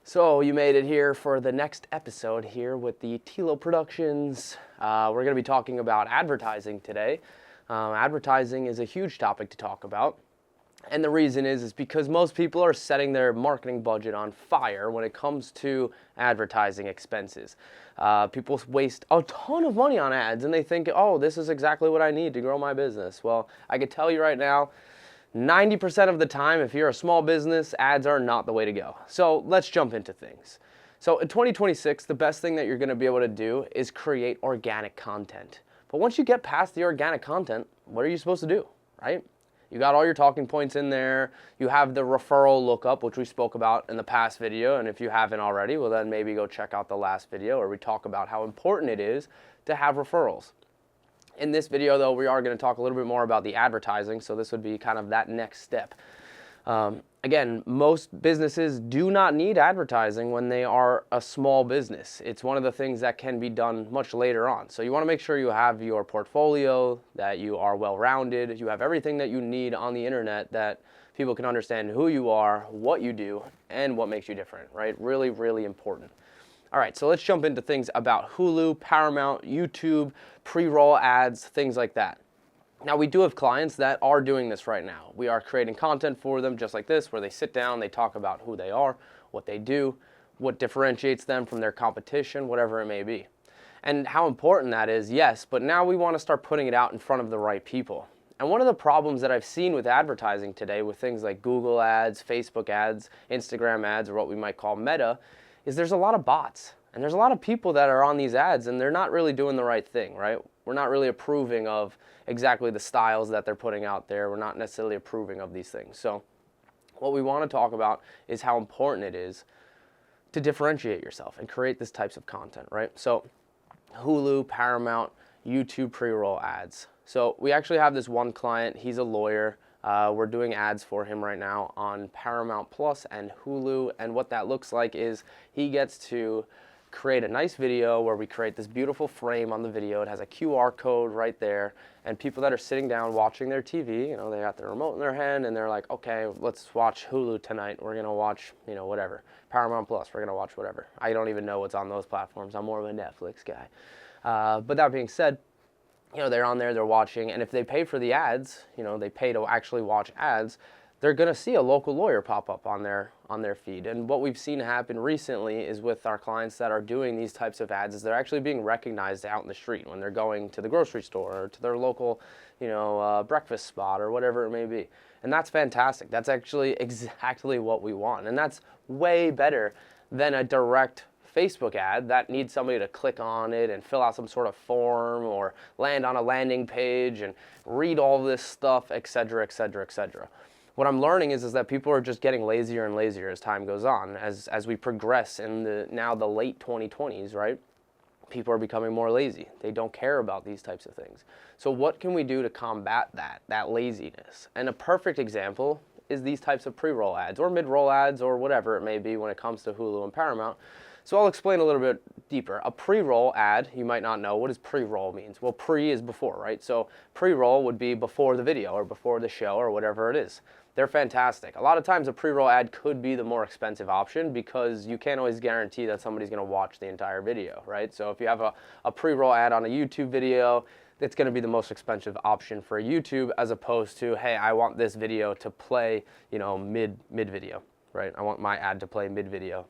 So you made it here for the next episode here with the TLo Productions. We're going to be talking about advertising today. Advertising is a huge topic to talk about. And the reason is because most people are setting their marketing budget on fire when it comes to advertising expenses. People waste a ton of money on ads and they think, oh, this is exactly what I need to grow my business. Well, I can tell you right now, 90% of the time, if you're a small business, ads are not the way to go. So let's jump into things. So in 2026, the best thing that you're going to be able to do is create organic content. But once you get past the organic content, what are you supposed to do, right? You got all your talking points in there. You have the referral-lookup, which we spoke about in the past video. And if you haven't already, well, then maybe go check out the last video where we talk about how important it is to have referrals. In this video, though, we are going to talk a little bit more about the advertising, so this would be kind of that next step. Again, most businesses do not need advertising when they are a small business. It's one of the things that can be done much later on. So you want to make sure you have your portfolio, that you are well-rounded, you have everything that you need on the internet that people can understand who you are, what you do, and what makes you different, right? Really, really important. All right, so let's jump into things about Hulu, Paramount, YouTube, pre-roll ads, things like that. Now, we do have clients that are doing this right now. We are creating content for them just like this, where they sit down, they talk about who they are, what they do, what differentiates them from their competition, whatever it may be. And how important that is, yes, but now we want to start putting it out in front of the right people. And one of the problems that I've seen with advertising today with things like Google ads, Facebook ads, Instagram ads, or what we might call Meta, is there's a lot of bots. And there's a lot of people that are on these ads and they're not really doing the right thing, right? We're not really approving of exactly the styles that they're putting out there. We're not necessarily approving of these things. So what we want to talk about is how important it is to differentiate yourself and create these types of content, right? So Hulu, Paramount, YouTube pre-roll ads. So we actually have this one client, he's a lawyer. We're doing ads for him right now on Paramount Plus and Hulu, and what that looks like is he gets to create a nice video where we create this beautiful frame on the video. It has a QR code right there, and people that are sitting down watching their TV, you know, they got their remote in their hand and they're like, okay, let's watch Hulu tonight. We're gonna watch, you know, whatever. Paramount Plus, we're gonna watch whatever. I don't even know what's on those platforms. I'm more of a Netflix guy. But that being said, you know, they're on there, they're watching, and if they pay for the ads, you know, they pay to actually watch ads, they're going to see a local lawyer pop up on their feed. And what we've seen happen recently is with our clients that are doing these types of ads is they're actually being recognized out in the street when they're going to the grocery store or to their local, you know, breakfast spot or whatever it may be. And that's fantastic. That's actually exactly what we want. And that's way better than a direct Facebook ad that needs somebody to click on it and fill out some sort of form or land on a landing page and read all this stuff, etc., etc., etc. What I'm learning is that people are just getting lazier and lazier as time goes on. As we progress in the late 2020s, right? People are becoming more lazy. They don't care about these types of things. So what can we do to combat that laziness? And a perfect example is these types of pre-roll ads or mid-roll ads or whatever it may be when it comes to Hulu and Paramount. So I'll explain a little bit deeper. A pre-roll ad, you might not know, what does pre-roll means? Well, pre is before, right? So pre-roll would be before the video or before the show or whatever it is. They're fantastic. A lot of times a pre-roll ad could be the more expensive option because you can't always guarantee that somebody's gonna watch the entire video, right? So if you have a pre-roll ad on a YouTube video, it's gonna be the most expensive option for YouTube as opposed to, hey, I want this video to play, you know, mid-video, right? I want my ad to play mid-video.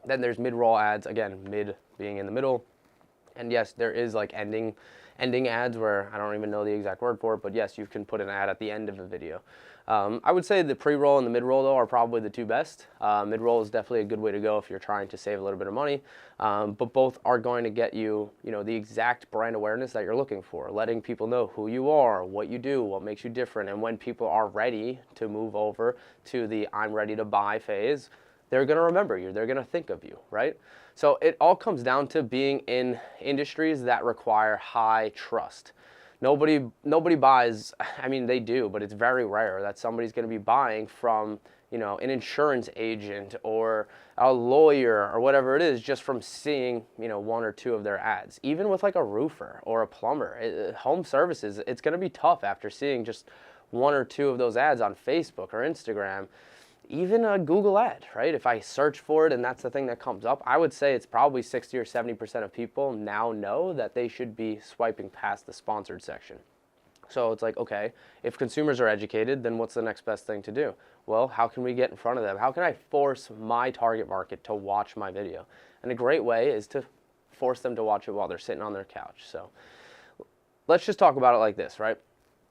Then there's mid-roll ads, again, mid being in the middle. And yes, there is like ending ads where I don't even know the exact word for it, but yes, you can put an ad at the end of a video. I would say the pre-roll and the mid-roll though are probably the two best. Mid-roll is definitely a good way to go if you're trying to save a little bit of money, but both are going to get you, you know, the exact brand awareness that you're looking for, letting people know who you are, what you do, what makes you different, and when people are ready to move over to the I'm ready to buy phase, they're going to remember you. They're going to think of you, right? So it all comes down to being in industries that require high trust. Nobody buys, I mean, they do, but it's very rare that somebody's going to be buying from, you know, an insurance agent or a lawyer or whatever it is just from seeing, you know, one or two of their ads. Even with like a roofer or a plumber, home services, it's going to be tough after seeing just one or two of those ads on Facebook or Instagram. even a Google ad, right? If I search for it and that's the thing that comes up, I would say it's probably 60 or 70% of people now know that they should be swiping past the sponsored section. So it's like, okay, if consumers are educated, then what's the next best thing to do? Well, how can we get in front of them? How can I force my target market to watch my video? And a great way is to force them to watch it while they're sitting on their couch. So let's just talk about it like this, right?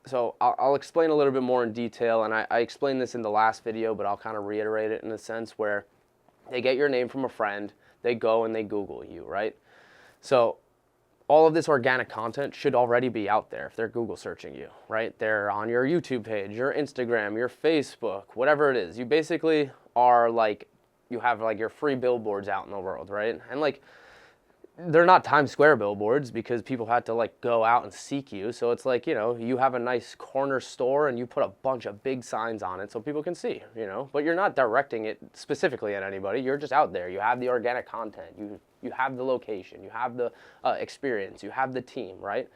So I'll explain a little bit more in detail, and I explained this in the last video, but I'll kind of reiterate it in a sense where they get your name from a friend, they go and they Google you, right? So all of this organic content should already be out there if they're Google searching you, right? They're on your YouTube page, your Instagram, your Facebook, whatever it is. You basically are like, you have like your free billboards out in the world, right? And like, they're not Times Square billboards because people had to like go out and seek you. So it's like, you know, you have a nice corner store and you put a bunch of big signs on it so people can see, you know, but you're not directing it specifically at anybody. You're just out there. You have the organic content. You have the location. You have the experience. You have the team, right?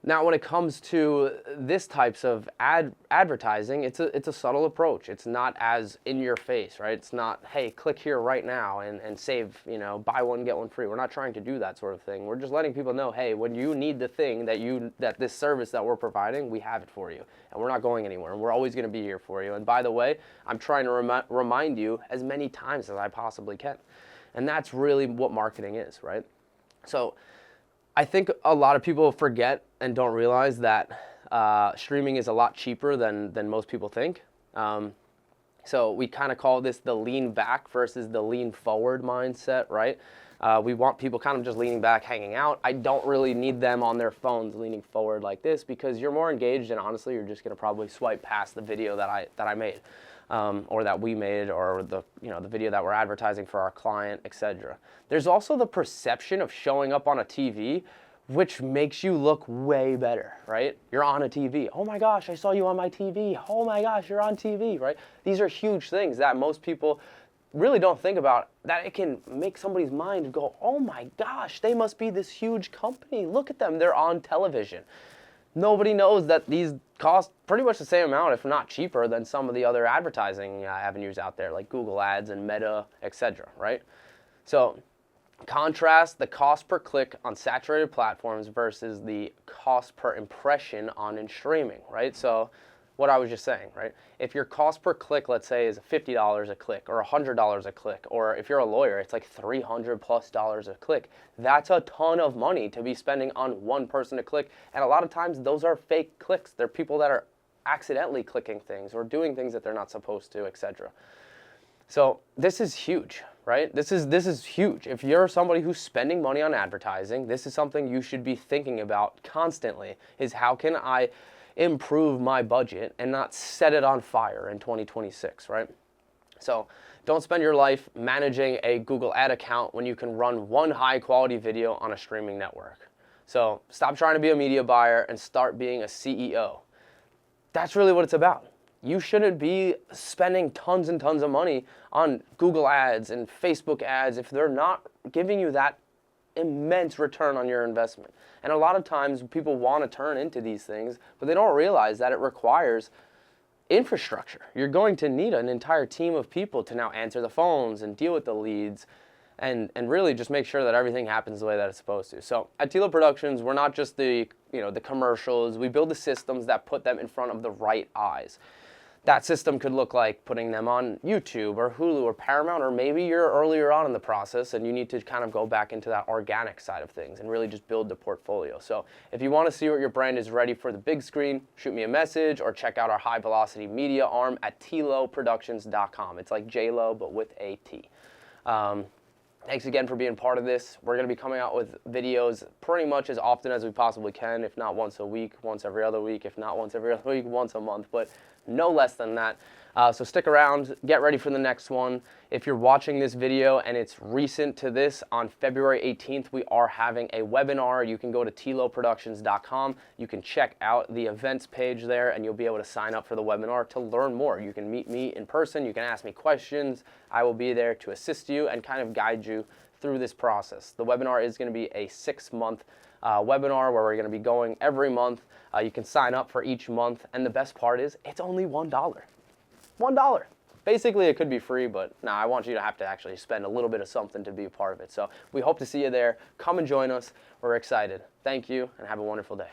Now, when it comes to this types of advertising, it's a subtle approach. It's not as in your face, right? It's not, hey, click here right now and save, you know, buy one, get one free. We're not trying to do that sort of thing. We're just letting people know, hey, when you need the thing that this service that we're providing, we have it for you. And we're not going anywhere. And we're always going to be here for you. And by the way, I'm trying to remind you as many times as I possibly can. And that's really what marketing is, right? So I think a lot of people forget and don't realize that streaming is a lot cheaper than most people think. So we kind of call this the lean back versus the lean forward mindset, right? We want people kind of just leaning back, hanging out. I don't really need them on their phones leaning forward like this because you're more engaged and honestly, you're just going to probably swipe past the video that I made. Or that we made, or the video that we're advertising for our client, etc. There's also the perception of showing up on a TV, which makes you look way better, right? You're on a TV. Oh my gosh, I saw you on my TV. Oh my gosh, you're on TV, right? These are huge things that most people really don't think about, that it can make somebody's mind go, oh my gosh, they must be this huge company. Look at them, they're on television. Nobody knows that these cost pretty much the same amount, if not cheaper, than some of the other advertising avenues out there, like Google Ads and Meta, etc., right? So contrast the cost per click on saturated platforms versus the cost per impression on streaming, right? So what I was just saying, right? If your cost per click, let's say, is $50 a click or $100 a click, or if you're a lawyer, it's like $300+ a click. That's a ton of money to be spending on one person to click. And a lot of times those are fake clicks. They're people that are accidentally clicking things or doing things that they're not supposed to, etc. So this is huge, right? This is huge. If you're somebody who's spending money on advertising, this is something you should be thinking about constantly, is how can I improve my budget and not set it on fire in 2026, right? So don't spend your life managing a Google ad account when you can run one high quality video on a streaming network. So stop trying to be a media buyer and start being a CEO. That's really what it's about. You shouldn't be spending tons and tons of money on Google ads and Facebook ads if they're not giving you that immense return on your investment. And a lot of times people want to turn into these things, but they don't realize that it requires infrastructure. You're going to need an entire team of people to now answer the phones and deal with the leads and really just make sure that everything happens the way that it's supposed to. So at TLo Productions, we're not just the commercials. We build the systems that put them in front of the right eyes. That system could look like putting them on YouTube or Hulu or Paramount, or maybe you're earlier on in the process and you need to kind of go back into that organic side of things and really just build the portfolio. So if you want to see what your brand is ready for the big screen, shoot me a message or check out our high velocity media arm at TLoProductions.com. It's like J-Lo, but with a T. Thanks again for being part of this. We're going to be coming out with videos pretty much as often as we possibly can, if not once a week, once every other week, if not once every other week, once a month, but no less than that. So stick around, get ready for the next one. If you're watching this video and it's recent to this, on February 18th, we are having a webinar. You can go to TLoProductions.com. You can check out the events page there and you'll be able to sign up for the webinar to learn more. You can meet me in person. You can ask me questions. I will be there to assist you and kind of guide you through this process. The webinar is going to be a 6-month webinar where we're going to be going every month. You can sign up for each month. And the best part is it's only $1. $1. Basically, it could be free, but I want you to have to actually spend a little bit of something to be a part of it. So we hope to see you there. Come and join us. We're excited. Thank you, and have a wonderful day.